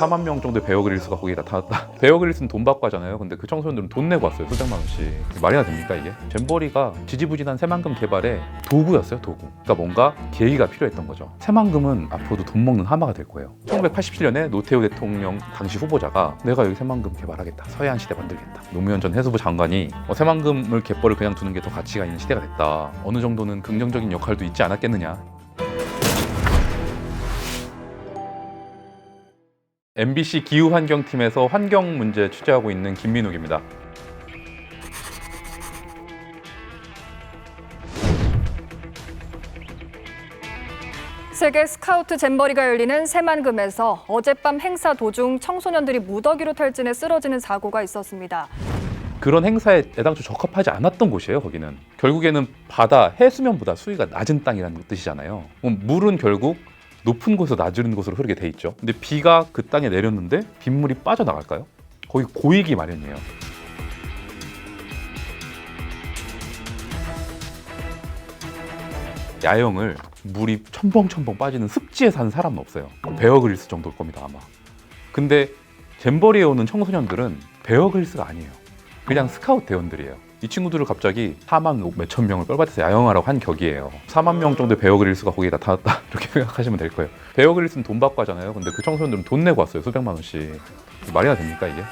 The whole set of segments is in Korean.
4만 명 정도의 베어그릴스가 거기에 나타났다. 베어그릴스는 돈 받고 하잖아요. 근데 그 청소년들은 돈 내고 왔어요. 수백만 원씩. 말이나 됩니까 이게? 잼버리가 지지부진한 새만금 개발의 도구였어요. 도구. 그러니까 뭔가 계기가 필요했던 거죠. 새만금은 앞으로도 돈 먹는 하마가 될 거예요. 1987년에 노태우 대통령 당시 후보자가 내가 여기 새만금 개발하겠다. 서해안 시대 만들겠다. 노무현 전 해수부 장관이 새만금을 갯벌을 그냥 두는 게 더 가치가 있는 시대가 됐다. 어느 정도는 긍정적인 역할도 있지 않았겠느냐. MBC 기후환경팀에서 환경 문제 취재하고 있는 김민욱입니다. 세계 스카우트 잼버리가 열리는 새만금에서 어젯밤 행사 도중 청소년들이 무더기로 탈진해 쓰러지는 사고가 있었습니다. 그런 행사에 애당초 적합하지 않았던 곳이에요. 거기는 결국에는 바다 해수면보다 수위가 낮은 땅이라는 뜻이잖아요. 그럼 물은 결국 높은 곳에서 낮은 곳으로 흐르게 돼 있죠. 근데 비가 그 땅에 내렸는데 빗물이 빠져나갈까요? 거의 고이기 마련이에요. 야영을 물이 첨벙첨벙 빠지는 습지에 사는 사람은 없어요. 베어그릴스 정도일 겁니다 아마. 근데 잼버리에 오는 청소년들은 베어그릴스가 아니에요. 그냥 스카우트 대원들이에요. 이 친구들을 갑자기 4만 몇천 명을 뻘밭에서 야영하라고 한 격이에요. 4만 명 정도의 베어그릴스가 거기에 나타났다 이렇게 생각하시면 될 거예요. 베어그릴스는 돈 받고 하잖아요. 근데 그 청소년들은 돈 내고 왔어요. 수백만 원씩. 말이나 됩니까 이게?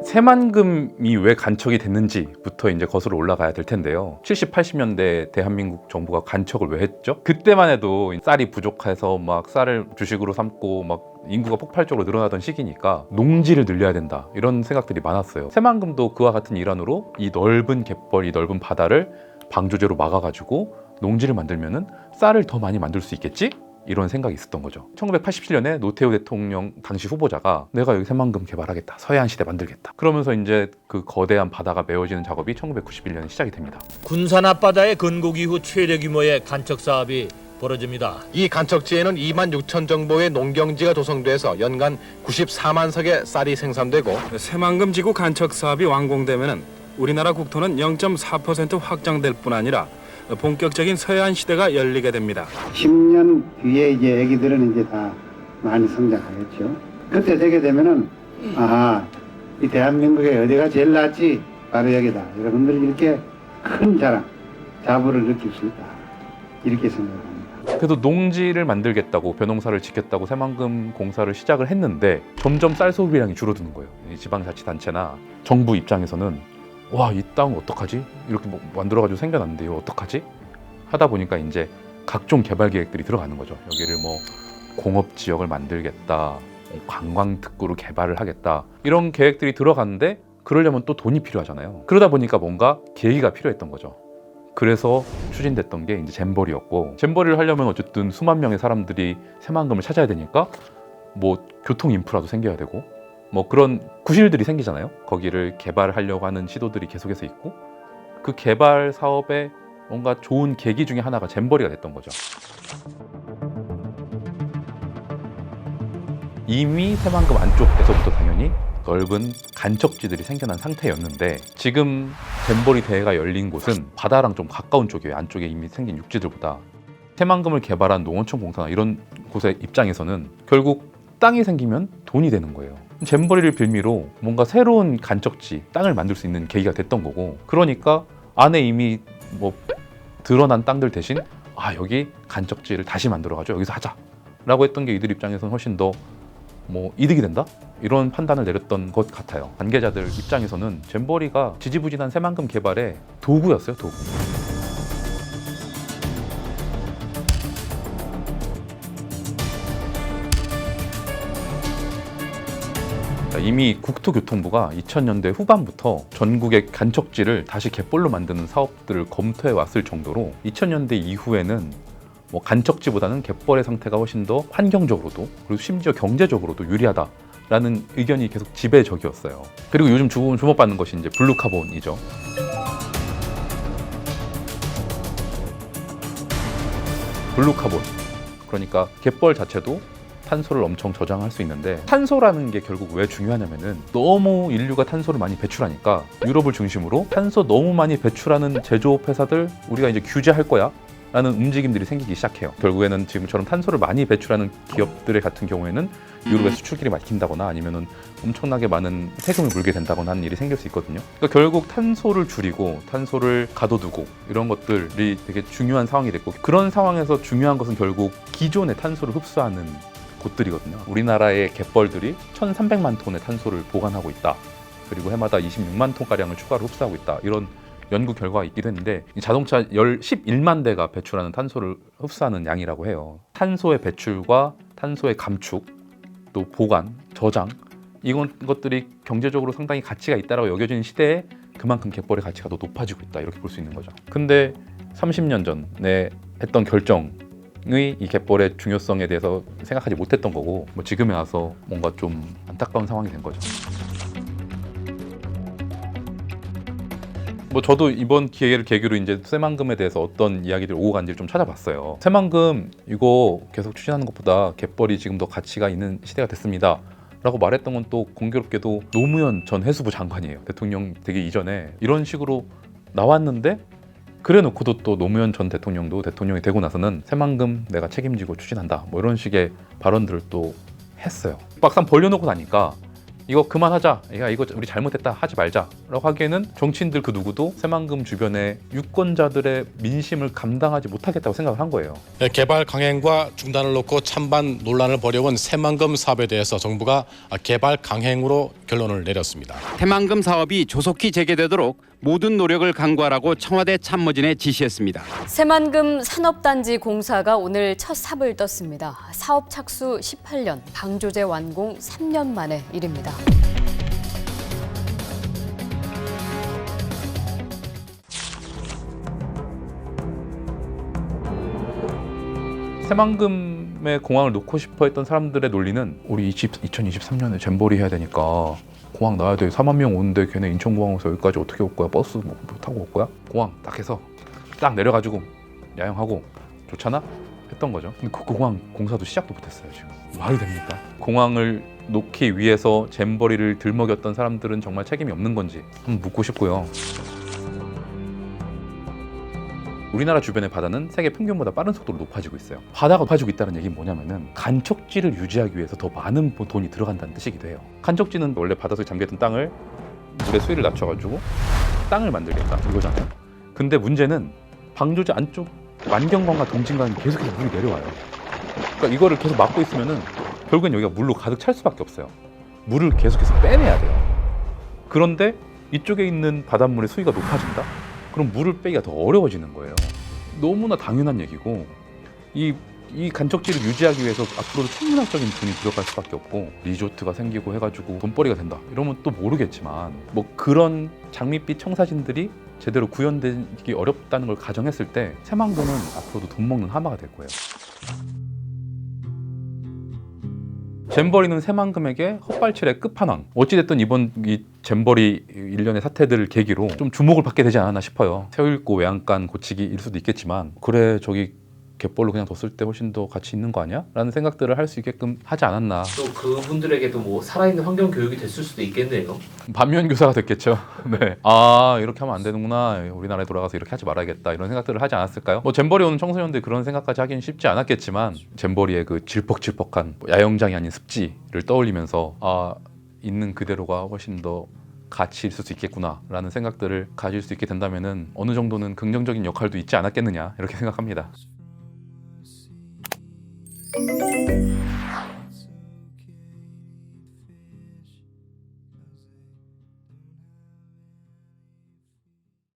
새만금이 왜 간척이 됐는지부터 이제 거슬러 올라가야 될 텐데요. 70, 80년대 대한민국 정부가 간척을 왜 했죠? 그때만 해도 쌀이 부족해서 막 쌀을 주식으로 삼고 막 인구가 폭발적으로 늘어나던 시기니까 농지를 늘려야 된다 이런 생각들이 많았어요. 새만금도 그와 같은 일환으로 이 넓은 갯벌, 이 넓은 바다를 방조제로 막아가지고 농지를 만들면은 쌀을 더 많이 만들 수 있겠지? 이런 생각이 있었던 거죠. 1987년에 노태우 대통령 당시 후보자가 내가 여기 새만금 개발하겠다. 서해안 시대 만들겠다. 그러면서 이제 그 거대한 바다가 메워지는 작업이 1991년에 시작이 됩니다. 군산 앞바다의 건국 이후 최대 규모의 간척 사업이 벌어집니다. 이 간척지에는 2만 6천 정도의 농경지가 조성돼서 연간 94만 석의 쌀이 생산되고 새만금 지구 간척 사업이 완공되면은 우리나라 국토는 0.4% 확장될 뿐 아니라 본격적인 서해안 시대가 열리게 됩니다. 10년 뒤에 이제 애기들은 이제 다 많이 성장하겠죠. 그때 되게 되면은 아하, 이 대한민국에 어디가 제일 낫지? 바로 여기다. 여러분들이 이렇게 큰 자랑, 자부를 느낄 수 있다. 이렇게 생각합니다. 그래도 농지를 만들겠다고 벼농사를 짓겠다고 새만금 공사를 시작을 했는데 점점 쌀 소비량이 줄어드는 거예요. 이 지방자치단체나 정부 입장에서는 와, 이 땅 어떡하지? 이렇게 만들어가지고 생겨났는데 이거 어떡하지? 하다 보니까 이제 각종 개발 계획들이 들어가는 거죠. 여기를 뭐 공업 지역을 만들겠다, 관광특구로 개발을 하겠다 이런 계획들이 들어갔는데 그러려면 또 돈이 필요하잖아요. 그러다 보니까 뭔가 계기가 필요했던 거죠. 그래서 추진됐던 게 이제 잼버리였고, 잼버리를 하려면 어쨌든 수만 명의 사람들이 새만금을 찾아야 되니까 뭐 교통 인프라도 생겨야 되고 뭐 그런 구실들이 생기잖아요. 거기를 개발하려고 하는 시도들이 계속해서 있고, 그 개발 사업에 뭔가 좋은 계기 중에 하나가 잼버리가 됐던 거죠. 이미 새만금 안쪽에서부터 당연히 넓은 간척지들이 생겨난 상태였는데, 지금 잼버리 대회가 열린 곳은 바다랑 좀 가까운 쪽이에요. 안쪽에 이미 생긴 육지들보다. 새만금을 개발한 농어촌 공사나 이런 곳의 입장에서는 결국 땅이 생기면 돈이 되는 거예요. 잼버리를 빌미로 뭔가 새로운 간척지, 땅을 만들 수 있는 계기가 됐던 거고, 그러니까 안에 이미 뭐 드러난 땅들 대신 여기 간척지를 다시 만들어가지고 여기서 하자 라고 했던 게 이들 입장에서는 훨씬 더 뭐 이득이 된다? 이런 판단을 내렸던 것 같아요. 관계자들 입장에서는 잼버리가 지지부진한 새만금 개발의 도구였어요. 도구. 이미 국토교통부가 2000년대 후반부터 전국의 간척지를 다시 갯벌로 만드는 사업들을 검토해 왔을 정도로 2000년대 이후에는 뭐 간척지보다는 갯벌의 상태가 훨씬 더 환경적으로도 그리고 심지어 경제적으로도 유리하다라는 의견이 계속 지배적이었어요. 그리고 요즘 주목받는 것이 이제 블루카본이죠. 블루카본. 그러니까 갯벌 자체도 탄소를 엄청 저장할 수 있는데, 탄소라는 게 결국 왜 중요하냐면은 너무 인류가 탄소를 많이 배출하니까 유럽을 중심으로 탄소 너무 많이 배출하는 제조업 회사들 우리가 이제 규제할 거야 라는 움직임들이 생기기 시작해요. 결국에는 지금처럼 탄소를 많이 배출하는 기업들의 같은 경우에는 유럽의 수출길이 막힌다거나 아니면은 엄청나게 많은 세금을 물게 된다거나 하는 일이 생길 수 있거든요. 그러니까 결국 탄소를 줄이고 탄소를 가둬두고 이런 것들이 되게 중요한 상황이 됐고, 그런 상황에서 중요한 것은 결국 기존의 탄소를 흡수하는 곳들이거든요. 우리나라의 갯벌들이 1,300만 톤의 탄소를 보관하고 있다. 그리고 해마다 26만 톤가량을 추가로 흡수하고 있다. 이런 연구 결과가 있기도 했는데, 이 자동차 11만 대가 배출하는 탄소를 흡수하는 양이라고 해요. 탄소의 배출과 탄소의 감축, 또 보관, 저장, 이런 것들이 경제적으로 상당히 가치가 있다고 여겨지는 시대에 그만큼 갯벌의 가치가 더 높아지고 있다, 이렇게 볼 수 있는 거죠. 근데 30년 전에 했던 결정이 이 갯벌의 중요성에 대해서 생각하지 못했던 거고, 뭐 지금에 와서 뭔가 좀 안타까운 상황이 된 거죠. 뭐 저도 이번 기회를 계기로 이제 새만금에 대해서 어떤 이야기들 오고 간지를 좀 찾아봤어요. 새만금 이거 계속 추진하는 것보다 갯벌이 지금 더 가치가 있는 시대가 됐습니다 라고 말했던 건 또 공교롭게도 노무현 전 해수부 장관이에요. 대통령 되기 이전에 이런 식으로 나왔는데, 그래 놓고도 또 노무현 전 대통령도 대통령이 되고 나서는 새만금 내가 책임지고 추진한다, 뭐 이런 식의 발언들을 또 했어요. 막상 벌려놓고 나니까 이거 그만하자, 야 이거 우리 잘못했다, 하지 말자라고 하기에는 정치인들 그 누구도 새만금 주변의 유권자들의 민심을 감당하지 못하겠다고 생각을 한 거예요. 개발 강행과 중단을 놓고 찬반 논란을 벌여온 새만금 사업에 대해서 정부가 개발 강행으로 결론을 내렸습니다. 새만금 사업이 조속히 재개되도록 모든 노력을 강구하라고 청와대 참모진에 지시했습니다. 새만금 산업단지 공사가 오늘 첫 삽을 떴습니다. 사업 착수 18년, 방조제 완공 3년 만의 일입니다. 새만금의 공항을 놓고 싶어 했던 사람들의 논리는, 우리 2023년에 잼버리 해야 되니까 공항 나와야 돼. 4만 명 오는데 걔네 인천공항에서 여기까지 어떻게 올 거야? 버스 뭐 타고 올 거야? 공항 딱 해서 딱 내려가지고 야영하고 좋잖아? 했던 거죠. 근데 그 공항 공사도 시작도 못했어요. 지금 말이 됩니까? 공항을 놓기 위해서 잼버리를 들먹였던 사람들은 정말 책임이 없는 건지 한번 묻고 싶고요. 우리나라 주변의 바다는 세계 평균보다 빠른 속도로 높아지고 있어요. 바다가 높아지고 있다는 얘기는 뭐냐면은 간척지를 유지하기 위해서 더 많은 돈이 들어간다는 뜻이기도 해요. 간척지는 원래 바닷속에 잠겨있던 땅을 물의 수위를 낮춰가지고 땅을 만들겠다, 이거잖아요. 근데 문제는 방조제 안쪽 만경관과 동진관이 계속해서 물이 내려와요. 그러니까 이거를 계속 막고 있으면은 결국엔 여기가 물로 가득 찰 수밖에 없어요. 물을 계속해서 빼내야 돼요. 그런데 이쪽에 있는 바닷물의 수위가 높아진다? 그럼 물을 빼기가 더 어려워지는 거예요. 너무나 당연한 얘기고, 이 간척지를 유지하기 위해서 앞으로도 천문학적인 돈이 들어갈 수밖에 없고, 리조트가 생기고 해가지고 돈벌이가 된다 이러면 또 모르겠지만, 뭐 그런 장밋빛 청사진들이 제대로 구현되기 어렵다는 걸 가정했을 때 새만금은 앞으로도 돈 먹는 하마가 될 거예요. 잼버리는 새만금에게 헛발질의 끝판왕. 어찌됐든 이번 이 잼버리 일련의 사태들을 계기로 좀 주목을 받게 되지 않았나 싶어요. 새우읽고 외양간 고치기일 수도 있겠지만, 그래 저기 갯벌로 그냥 뒀을 때 훨씬 더 가치 있는 거 아니야? 라는 생각들을 할 수 있게끔 하지 않았나. 또 그분들에게도 뭐 살아있는 환경 교육이 됐을 수도 있겠네요. 반면 교사가 됐겠죠. 네. 아 이렇게 하면 안 되는구나. 우리나라에 돌아가서 이렇게 하지 말아야겠다. 이런 생각들을 하지 않았을까요? 뭐 잼버리 오는 청소년들이 그런 생각까지 하기는 쉽지 않았겠지만, 잼버리의 그 질퍽질퍽한 야영장이 아닌 습지를 떠올리면서 아 있는 그대로가 훨씬 더 가치 있을 수 있겠구나 라는 생각들을 가질 수 있게 된다면은 어느 정도는 긍정적인 역할도 있지 않았겠느냐, 이렇게 생각합니다.